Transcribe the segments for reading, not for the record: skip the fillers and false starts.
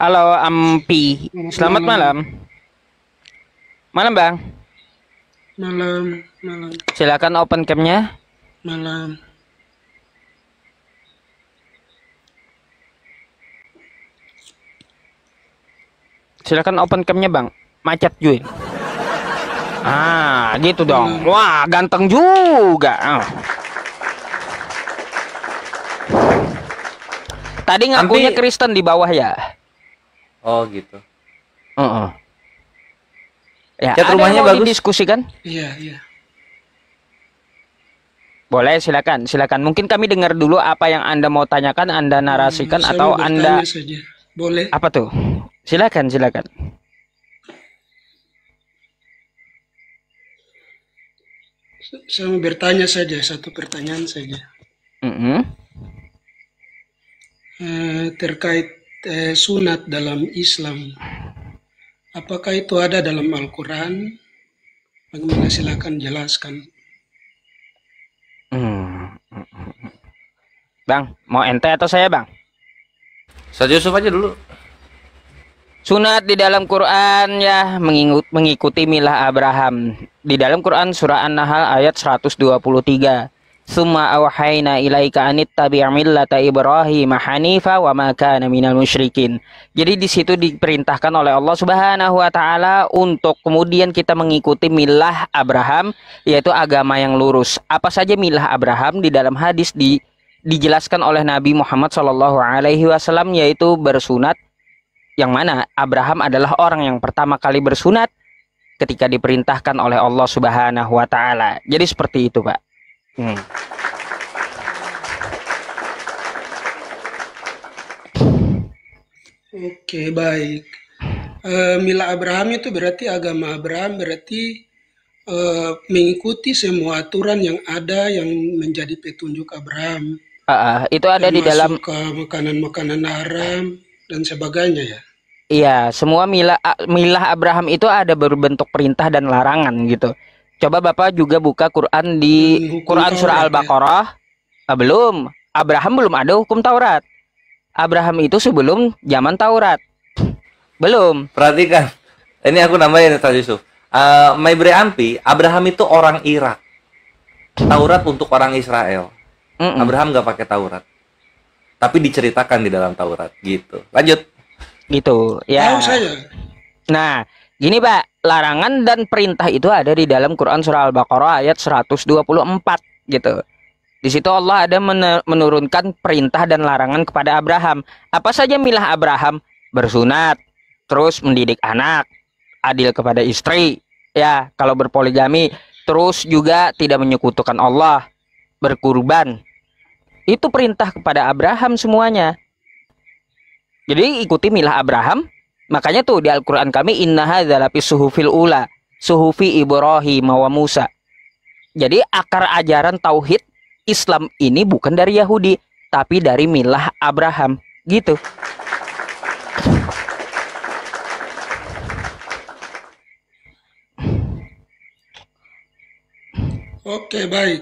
Halo Ampi, Selamat selamat malam, malam. Malam Bang, malam, malam, silakan open camnya. malam. Silakan open camnya Bang. Macet cuy. Ah, gitu dong. Malam. Wah, ganteng juga. Tadi ngakunya Ampi, Kristen di bawah ya. oh gitu. Heeh. Ya, Cat ada yang rumahnya mau bagus. didiskusikan? Iya, iya. Boleh, silakan, silakan. Mungkin kami dengar dulu apa yang Anda mau tanyakan, Anda narasikan Saya mau atau bertanya Anda saja. Boleh? apa tuh? Silakan, silakan. Saya mau bertanya saja, satu pertanyaan saja. Mm-mm. Terkait sunat dalam Islam. Apakah itu ada dalam Al-Quran? Bagaimana silakan jelaskan. Hmm. Bang, mau ente atau saya Bang? Ustaz Yusuf aja dulu. Sunat di dalam Quran ya mengikuti milah Abraham. Di dalam Quran surah An-Nahl ayat 123. Summa awhayna ilaika anittabi' millata Ibrahim hanifa wa ma kana minal musyrikin. Jadi di situ diperintahkan oleh Allah Subhanahu wa taala untuk kemudian kita mengikuti milah Abraham, yaitu agama yang lurus. Apa saja milah Abraham di dalam hadis dijelaskan oleh Nabi Muhammad SAW, yaitu bersunat, yang mana Abraham adalah orang yang pertama kali bersunat ketika diperintahkan oleh Allah Subhanahu wa taala. Jadi seperti itu, Pak. Hmm. Oke, baik. Mila Abraham itu berarti agama Abraham berarti mengikuti semua aturan yang ada yang menjadi petunjuk Abraham, Itu ada di dalam, termasuk makanan-makanan haram dan sebagainya ya. iya, semua milah Abraham itu ada berbentuk perintah dan larangan gitu. Coba Bapak juga buka Quran di Dan hukum Quran surah Taurat ya. Al-Baqarah. Belum. Abraham belum ada hukum Taurat. Abraham itu sebelum zaman Taurat. Belum. Perhatikan. Ini aku nambahin Ustaz Yusuf. Maybre Ampi, Abraham itu orang Irak. Taurat untuk orang Israel. Mm-mm. Abraham nggak pakai Taurat. Tapi diceritakan di dalam Taurat gitu. Lanjut. Gitu. Ya. Tahu saya. Nah, gini Pak, larangan dan perintah itu ada di dalam Quran surah Al-Baqarah ayat 124 gitu. Di situ Allah ada menurunkan perintah dan larangan kepada Abraham. Apa saja milah Abraham? Bersunat, terus mendidik anak, adil kepada istri, ya, kalau berpoligami, terus juga tidak menyekutukan Allah, berkurban. Itu perintah kepada Abraham semuanya. Jadi ikuti milah Abraham. Makanya tuh di Al-Quran kami inna hadza lafi suhufil ula, suhufi Ibrahim wa Musa. Jadi akar ajaran tauhid Islam ini bukan dari Yahudi, tapi dari milah Abraham, gitu. Oke, baik.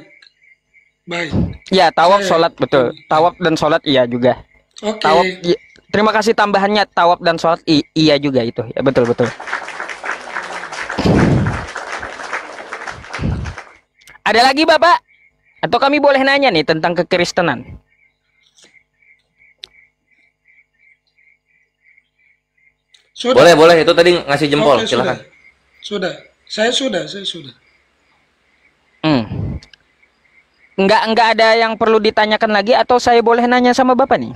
Baik. Ya, tawaf Saya sholat betul. Tawaf dan sholat iya juga. Oke. Tawaf, terima kasih tambahannya, tawaf dan sholat iya juga itu. Ya, betul betul. Ada lagi Bapak? Atau kami boleh nanya nih tentang kekristenan? Sudah. Boleh, boleh. Itu tadi ngasih jempol. Oke, Silakan. sudah. Saya sudah. Hmm. Enggak ada yang perlu ditanyakan lagi, atau saya boleh nanya sama Bapak nih?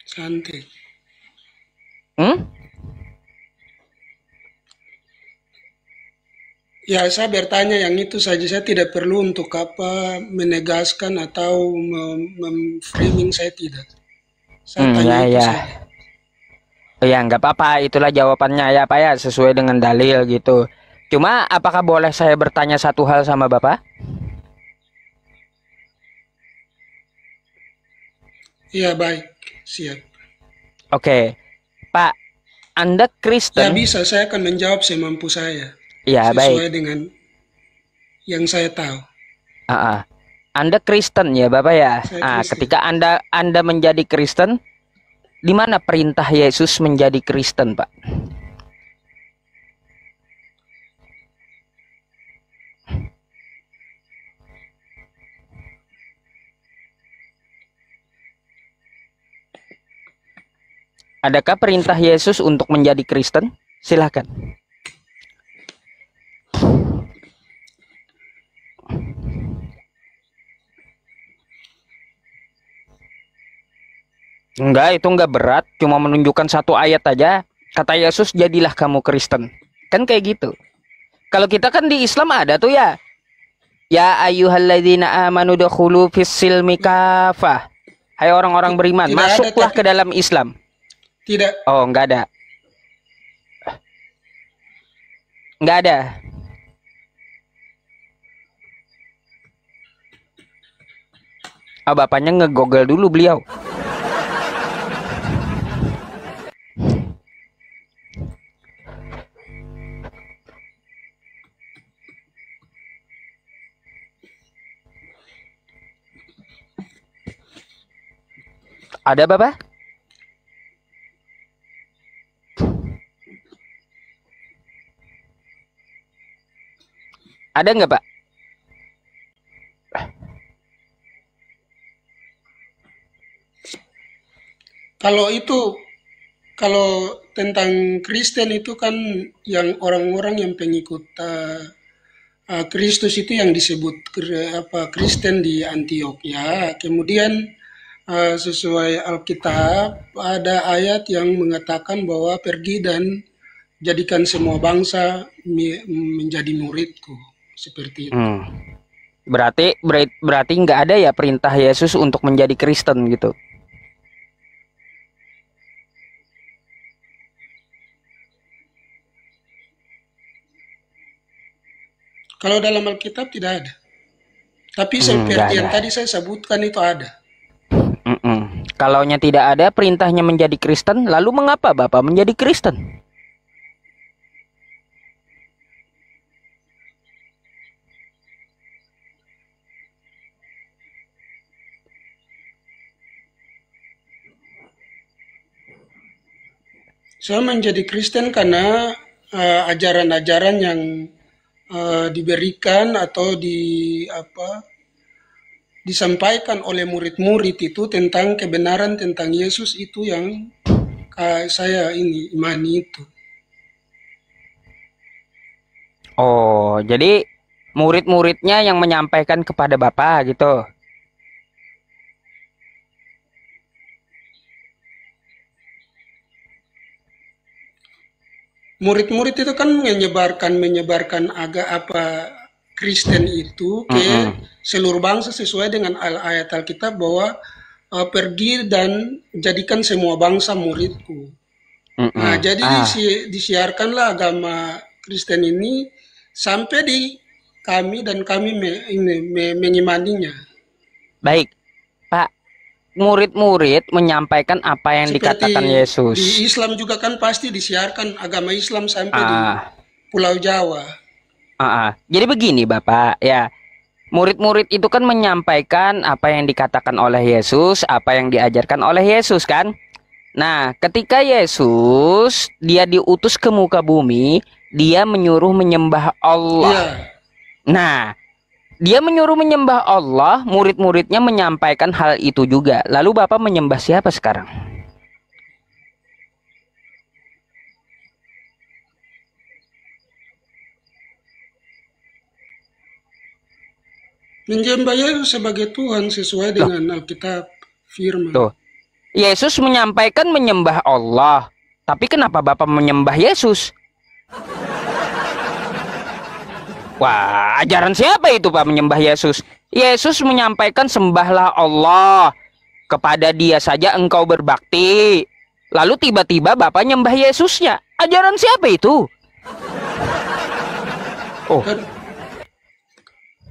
Santai. Hmm? Ya, saya bertanya yang itu saja. Saya tidak perlu untuk apa menegaskan atau memframing, saya tidak. Saya tanya itu ya. saja. Ya, nggak apa-apa. Itulah jawabannya ya Pak ya, sesuai dengan dalil gitu. Cuma apakah boleh saya bertanya satu hal sama Bapak? Iya, baik. Siap. Oke. Pak, Anda Ya, Kristen? bisa. Saya akan menjawab semampu saya. Ya, Sesuai baik. dengan yang saya tahu. Anda Kristen ya Bapak ya? Saya Kristen. Ketika Anda menjadi Kristen, Di mana perintah Yesus menjadi Kristen, Pak? Adakah perintah Yesus untuk menjadi Kristen? Silakan. Enggak, itu enggak berat, cuma menunjukkan satu ayat aja. Kata Yesus, jadilah kamu Kristen. Kan kayak gitu. Kalau kita kan di Islam ada tuh ya. Ya ayyuhalladzina amanu dukhulu fis silmi kafah. Hai orang-orang beriman, Tidak ada, masuklah tapi ke dalam Islam. tidak. Oh, enggak ada. Enggak ada. Ah, bapaknya ngegoogle dulu beliau. Ada Bapak? Ada nggak Pak? Kalau itu, kalau tentang Kristen itu kan yang orang-orang yang pengikut Kristus itu yang disebut Kristen di Antioquia. Kemudian sesuai Alkitab ada ayat yang mengatakan bahwa pergi dan jadikan semua bangsa menjadi muridku, seperti itu. Berarti nggak ada ya perintah Yesus untuk menjadi Kristen gitu. Kalau dalam Alkitab tidak ada. Tapi Nggak seperti yang ada. tadi saya sebutkan itu ada. Kalaunya tidak ada perintahnya menjadi Kristen, lalu mengapa Bapak menjadi Kristen? Saya menjadi Kristen karena ajaran-ajaran yang diberikan atau disampaikan oleh murid-murid itu tentang kebenaran tentang Yesus itu yang saya ini imani itu. Oh, jadi murid-muridnya yang menyampaikan kepada Bapak gitu. Murid-murid itu kan menyebarkan agak Kristen itu ke seluruh bangsa sesuai dengan ayat Alkitab bahwa pergi dan jadikan semua bangsa muridku. Nah, jadi disiarkanlah agama Kristen ini sampai di kami dan kami mengimaninya. Baik, Pak. Murid-murid menyampaikan apa yang Seperti dikatakan di Yesus. Islam juga kan pasti disiarkan agama Islam sampai di Pulau Jawa. Jadi begini Bapak, ya. Murid-murid itu kan menyampaikan apa yang dikatakan oleh Yesus, apa yang diajarkan oleh Yesus kan. Nah, ketika Yesus dia diutus ke muka bumi, dia menyuruh menyembah Allah. Iya. Nah, dia menyuruh menyembah Allah, murid-muridnya menyampaikan hal itu juga. Lalu Bapak menyembah siapa sekarang? Menyembah Yesus sebagai Tuhan sesuai dengan Alkitab firman. Tuh. Yesus menyampaikan menyembah Allah. Tapi kenapa Bapak menyembah Yesus? Wah, ajaran siapa itu Pak menyembah Yesus? Yesus menyampaikan sembahlah Allah. Kepada dia saja engkau berbakti. Lalu tiba-tiba Bapak nyembah Yesusnya. Ajaran siapa itu? Oh.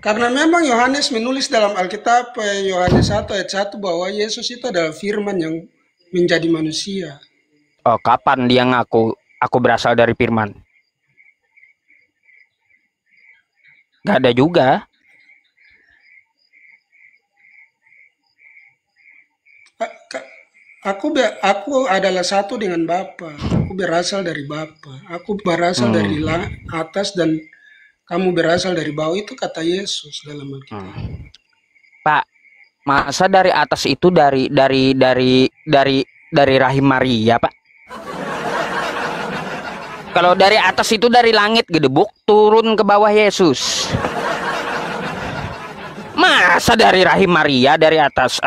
Karena memang Yohanes menulis dalam Alkitab Yohanes 1 ayat 1 bahwa Yesus itu adalah firman yang menjadi manusia. Oh, kapan dia ngaku aku berasal dari firman? Gak ada juga. aku adalah satu dengan Bapa. Aku berasal dari Bapa. Aku berasal dari Hmm. atas dan kamu berasal dari bawah, itu kata Yesus dalam Alkitab. Hmm. Pak, masa dari atas itu dari rahim Maria, Pak? Kalau dari atas itu dari langit gedebuk turun ke bawah Yesus. Masa dari rahim Maria dari atas?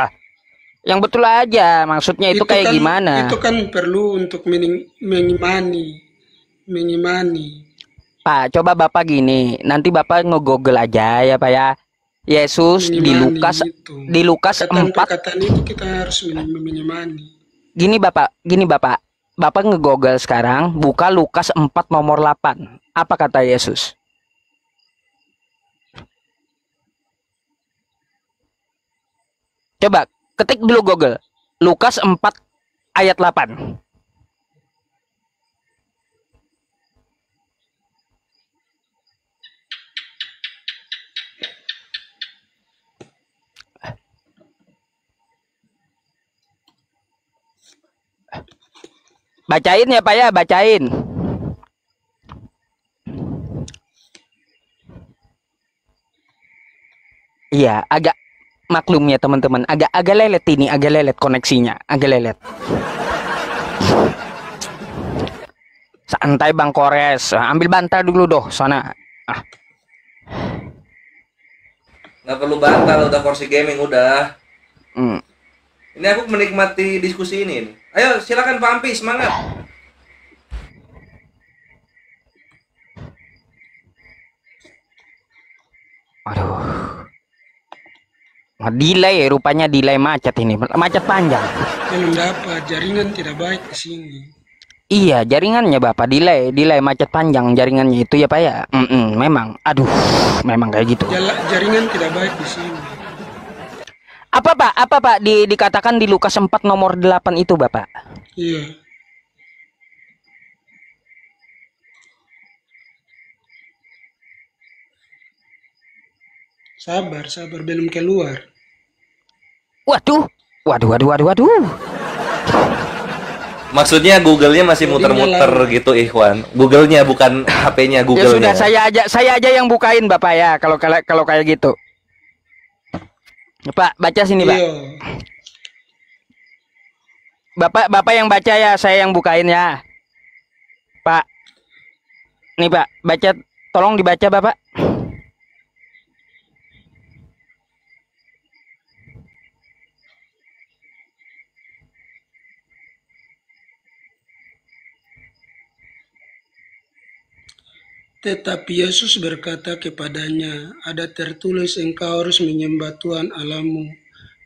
Yang betul aja. Maksudnya itu kayak gimana? Itu kan perlu untuk mengimani. Pak, coba Bapak gini. Nanti Bapak nge-google aja ya, Pak ya. Yesus di Lukas Itu. di Lukas 4. Perkataan itu kita harus mengimani. Gini Bapak. Bapak nge-google sekarang, buka Lukas 4 nomor 8. Apa kata Yesus? Coba ketik dulu Google. Lukas 4 ayat 8. Bacain ya Pak ya, bacain. Iya, agak maklum ya teman-teman, agak lelet ini, agak lelet koneksinya, agak lelet. Santai Bang Kores, ambil bantal dulu doh sana. Nggak perlu bantal, udah kursi gaming udah. Hmm. Ini aku menikmati diskusi ini. Ayo silakan Pak Ampi, semangat. Aduh. Delay rupanya, delay macet ini, macet panjang. Belum dapat, jaringan tidak baik di sini. Iya, jaringannya Bapak delay macet panjang jaringannya itu ya Pak ya. Memang, aduh, memang kayak gitu. Jaringan tidak baik di sini. Apa Pak dikatakan di Lukas 4 nomor 8 itu Bapak? Iya. Sabar, belum keluar. Waduh. Maksudnya Google-nya masih muter-muter gitu, Ikhwan. Google-nya bukan HP-nya, Ya Google-nya. sudah, saya aja yang bukain Bapak ya, kalau kayak gitu. Pak, baca sini, Pak. Iya. Bapak yang baca ya, saya yang bukain ya. Pak. Nih, Pak, baca, tolong dibaca, Bapak. Tetapi Yesus berkata kepadanya, ada tertulis engkau harus menyembah Tuhan Allahmu,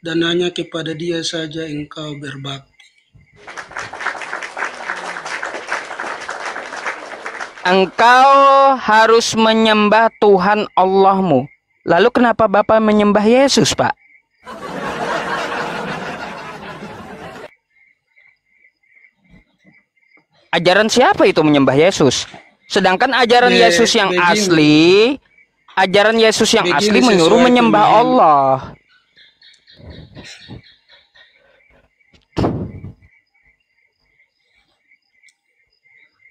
dan hanya kepada Dia saja engkau berbakti. Engkau harus menyembah Tuhan Allahmu. Lalu kenapa Bapak menyembah Yesus, Pak? Ajaran siapa itu menyembah Yesus? Sedangkan ajaran Yesus yang asli, menyuruh menyembah Allah.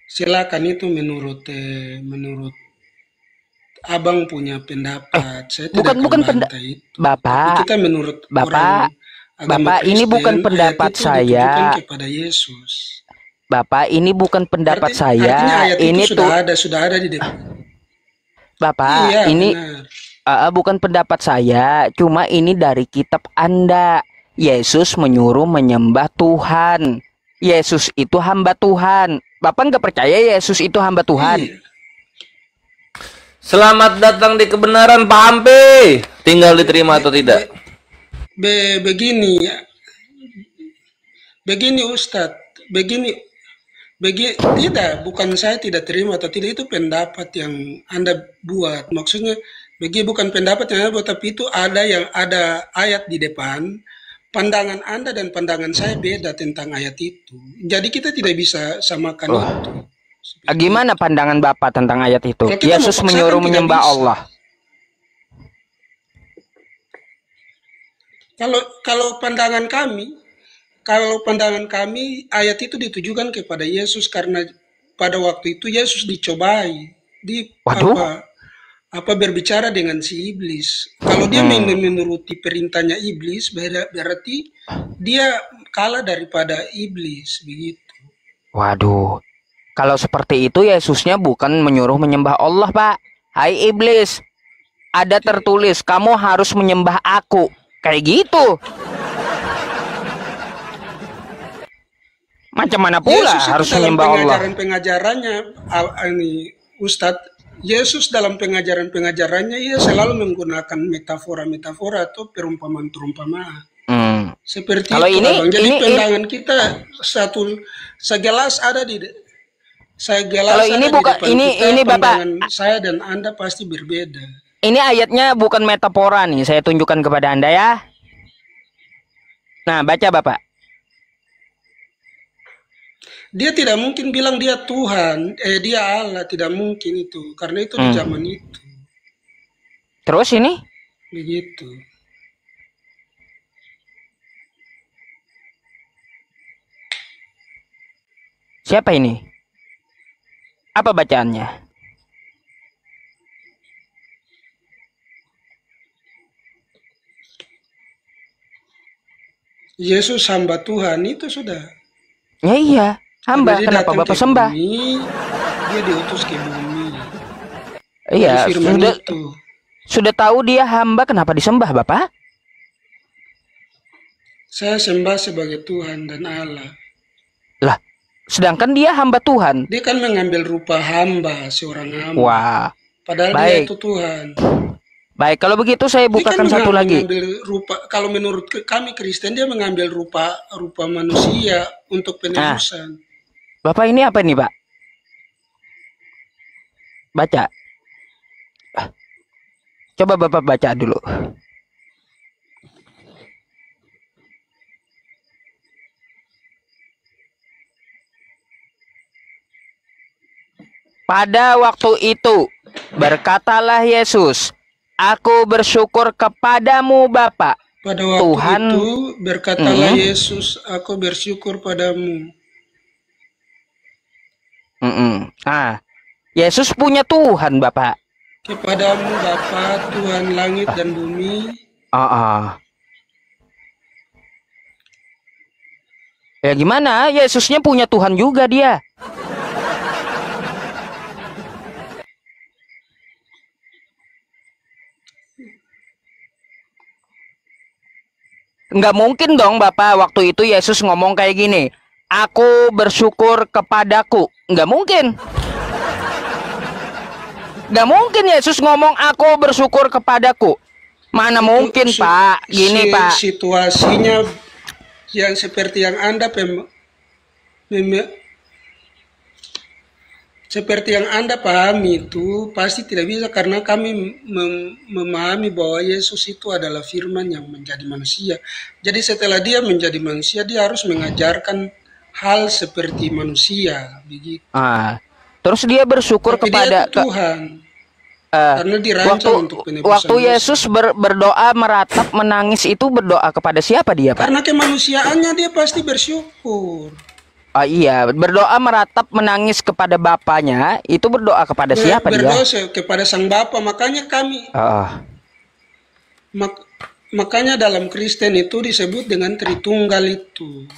Silakan, itu menurut Abang punya pendapat. Saya tidak bukan bantai itu. Bapak. Tapi kita menurut Bapak, ini bukan pendapat saya. Kepada Yesus. Bapak, ini bukan pendapat saya. Ini itu sudah ada di depan. Bapak, iya, ini bukan pendapat saya, cuma ini dari kitab Anda. Yesus menyuruh menyembah Tuhan. Yesus itu hamba Tuhan. Bapak nggak percaya Yesus itu hamba Tuhan? Iya. Selamat datang di kebenaran, Pak Ampi. Tinggal diterima atau tidak? Begini Ustadz, tidak, bukan saya tidak terima atau tidak, itu pendapat yang Anda buat. Maksudnya bukan pendapat yang Anda buat, tapi itu ada ayat di depan. Pandangan Anda dan pandangan saya beda tentang ayat itu. Jadi kita tidak bisa samakan itu. Gimana pandangan Bapak tentang ayat itu? Yesus menyuruh menyembah Allah. Kalau pandangan kami, kalau pandangan kami ayat itu ditujukan kepada Yesus karena pada waktu itu Yesus dicobai, di Waduh. apa berbicara dengan si iblis. Kalau dia menuruti perintahnya iblis, berarti dia kalah daripada iblis, begitu. Waduh. Kalau seperti itu Yesusnya bukan menyuruh menyembah Allah, Pak. Hai iblis, ada tertulis kamu harus menyembah aku. Kayak gitu. Macam mana pula Yesus itu harus dalam menyembah Allah? pengajaran-pengajarannya, ini Ustadz, Yesus dalam pengajaran-pengajarannya ia selalu menggunakan metafora-metafora atau perumpamaan-perumpamaan. Seperti Kalau itu, ini, Abang. Jadi ini pandangan kita segelas ada di kalau ini bukan depan ini kita, ini Bapak. pandangan saya dan Anda pasti berbeda. Ini ayatnya bukan metafora nih, saya tunjukkan kepada Anda ya. Nah, baca Bapak. Dia tidak mungkin bilang dia Tuhan, dia Allah, tidak mungkin itu, karena itu di zaman itu. Terus ini? Begitu. Siapa ini? Apa bacaannya? Yesus hamba Tuhan itu sudah. Ya iya, hamba. Jadi Kenapa datang Bapak ke sembah? bumi, dia diutus ke bumi. Iya, Dari firman sudah itu. sudah tahu dia hamba, kenapa disembah Bapak? Saya sembah sebagai Tuhan dan Allah. Lah, sedangkan dia hamba Tuhan. Dia kan mengambil rupa hamba, seorang hamba. Wah, Padahal dia baik. itu Tuhan. Baik, kalau begitu saya Dia kan bukakan satu lagi. mengambil rupa, kalau menurut kami Kristen dia mengambil rupa manusia untuk penebusan. Bapak ini apa nih, Pak? Baca. Coba Bapak baca dulu. Pada waktu itu, berkatalah Yesus, aku bersyukur kepadamu Bapa. Pada waktu Tuhan, itu berkatalah Yesus, aku bersyukur padamu. Yesus punya Tuhan, Bapak. Kepadamu Bapa, Tuhan langit dan bumi. Ya gimana? Yesusnya punya Tuhan juga dia. Nggak mungkin dong Bapak waktu itu Yesus ngomong kayak gini. Aku bersyukur kepadaku. Nggak mungkin. Nggak mungkin Yesus ngomong aku bersyukur kepadaku. Mana mungkin Pak. Gini Pak. Situasinya yang seperti yang seperti yang Anda pahami itu pasti tidak bisa karena kami memahami bahwa Yesus itu adalah firman yang menjadi manusia. Jadi setelah dia menjadi manusia dia harus mengajarkan hal seperti manusia begitu. Terus dia bersyukur tapi kepada dia Tuhan. Karena dirancang untuk penebusan waktu Yesus berdoa meratap menangis itu berdoa kepada siapa dia Pak? Karena kemanusiaannya dia pasti bersyukur. Iya, berdoa meratap menangis kepada Bapaknya itu berdoa kepada siapa berdoa dia? Kepada Sang Bapa. Makanya kami makanya dalam Kristen itu disebut dengan Tritunggal itu.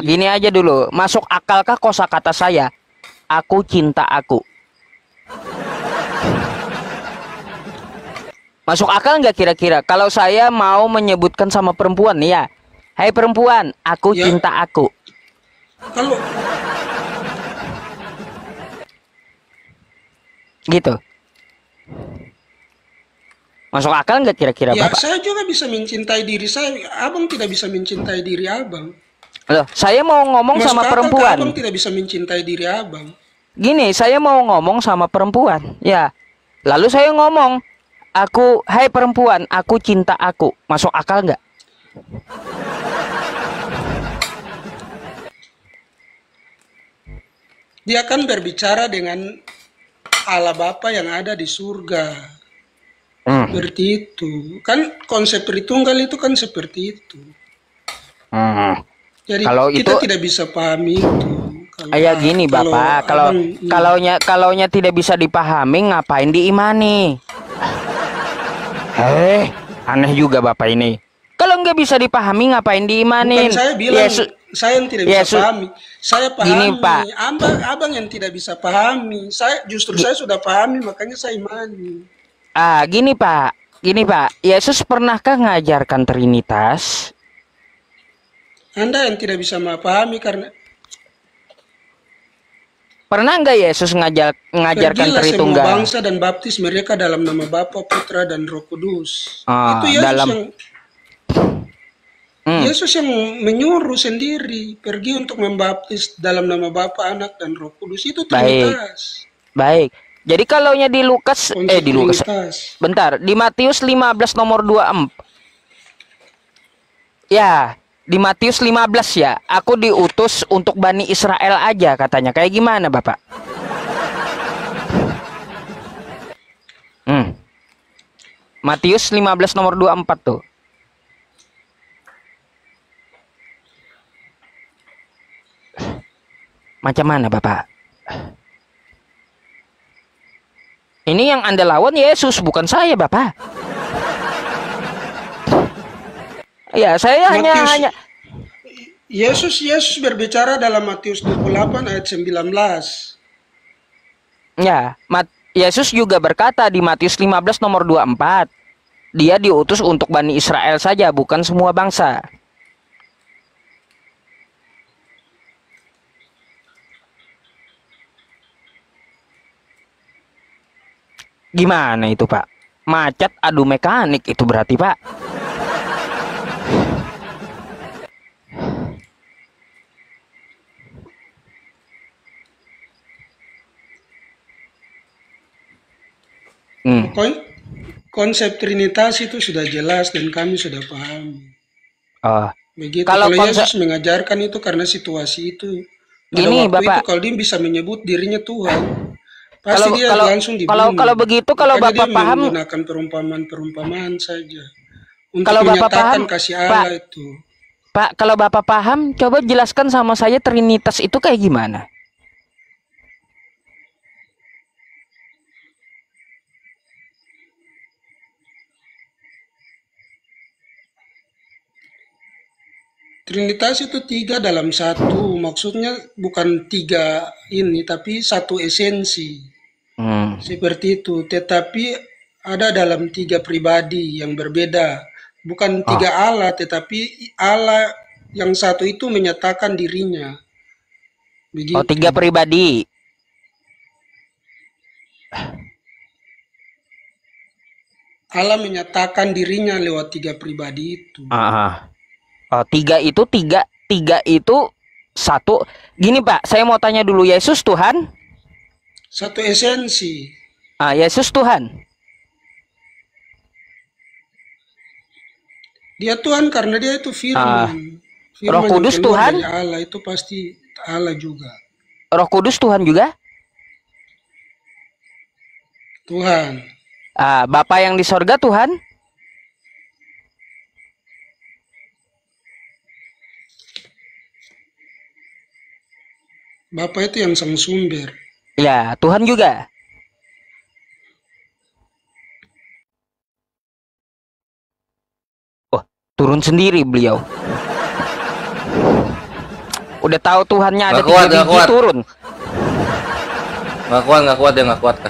Gini aja dulu, masuk akalkah kosakata saya? Aku cinta aku. Masuk akal nggak kira-kira? Kalau saya mau menyebutkan sama perempuan nih ya, hai perempuan, aku cinta aku. Kalau gitu, masuk akal nggak kira-kira ya, Bapak? saya juga bisa mencintai diri saya. Abang tidak bisa mencintai diri abang. Loh, saya mau ngomong sama perempuan. Abang tidak bisa mencintai diri abang. Gini, saya mau ngomong sama perempuan, ya. Lalu saya ngomong, hai perempuan, aku cinta aku. Masuk akal nggak? Dia akan berbicara dengan Allah Bapa yang ada di surga. Seperti itu. Kan konsep Tritunggal itu kan seperti itu. Jadi Kalau kita itu tidak bisa pahami itu. Kalau, ya gini kalau Bapak, kalaunya tidak bisa dipahami ngapain diimani? Aneh juga Bapak ini. Kalau nggak bisa dipahami ngapain diimanin? bukan saya bilang saya yang tidak bisa Yesus, pahami. Saya gini pahami. Pak, Abang yang tidak bisa pahami. Saya sudah pahami, makanya saya imani. gini Pak, Yesus pernahkah mengajarkan Trinitas? Anda yang tidak bisa memahami karena Pernah nggak Yesus mengajarkan pergilah semua Tritunggal? bangsa dan baptis mereka dalam nama Bapa, Putra, dan Roh Kudus. Itu Yesus yang menyuruh sendiri pergi untuk membaptis dalam nama Bapa, Anak, dan Roh Kudus. Itu Trinitas. Baik. Jadi kalaunya di Lukas, di Lukas. Trinitas. Bentar, di Matius 15 nomor 24. Ya, di Matius 15 ya. Aku diutus untuk Bani Israel aja katanya. Kayak gimana, Bapak? Matius 15 nomor 24 tuh. Macam mana, Bapak? Ini yang Anda lawan Yesus, bukan saya, Bapak. Ya, saya hanya Yesus berbicara dalam Matius 28 ayat 19. Ya, Yesus juga berkata di Matius 15 nomor 24. Dia diutus untuk Bani Israel saja, bukan semua bangsa. Gimana itu, Pak? Macet adu mekanik itu berarti, Pak. Konsep Trinitas itu sudah jelas dan kami sudah paham. Begitu. Kalau Yesus mengajarkan itu karena situasi itu. Pada waktu Bapak, itu kalau dia bisa menyebut dirinya Tuhan, pasti dia langsung dibunuh. Kalau begitu, kalau Bapak dia paham, menggunakan perumpamaan saja untuk kalau Bapak menyatakan paham, kasih Allah itu. Pak, kalau Bapak paham, coba jelaskan sama saya Trinitas itu kayak gimana? Trinitas itu 3 dalam 1. Maksudnya bukan 3 ini, tapi satu esensi. Seperti itu. Tetapi ada dalam 3 pribadi yang berbeda. Bukan 3 Allah, tetapi Allah yang satu itu menyatakan dirinya. Begitu. 3 pribadi. Allah menyatakan dirinya lewat 3 pribadi itu. 3 itu satu. Gini Pak, saya mau tanya dulu, Yesus Tuhan? Satu esensi. Yesus Tuhan. Dia Tuhan karena dia itu firman. Roh Kudus Tuhan? Allah itu pasti Allah juga. Roh Kudus Tuhan juga? Tuhan. Bapa yang di sorga Tuhan? Bapa itu yang sang sumber. Ya, Tuhan juga. Turun sendiri beliau. Udah tahu Tuhannya ada 3 biji turun. Nggak kuat dia, nggak kuat.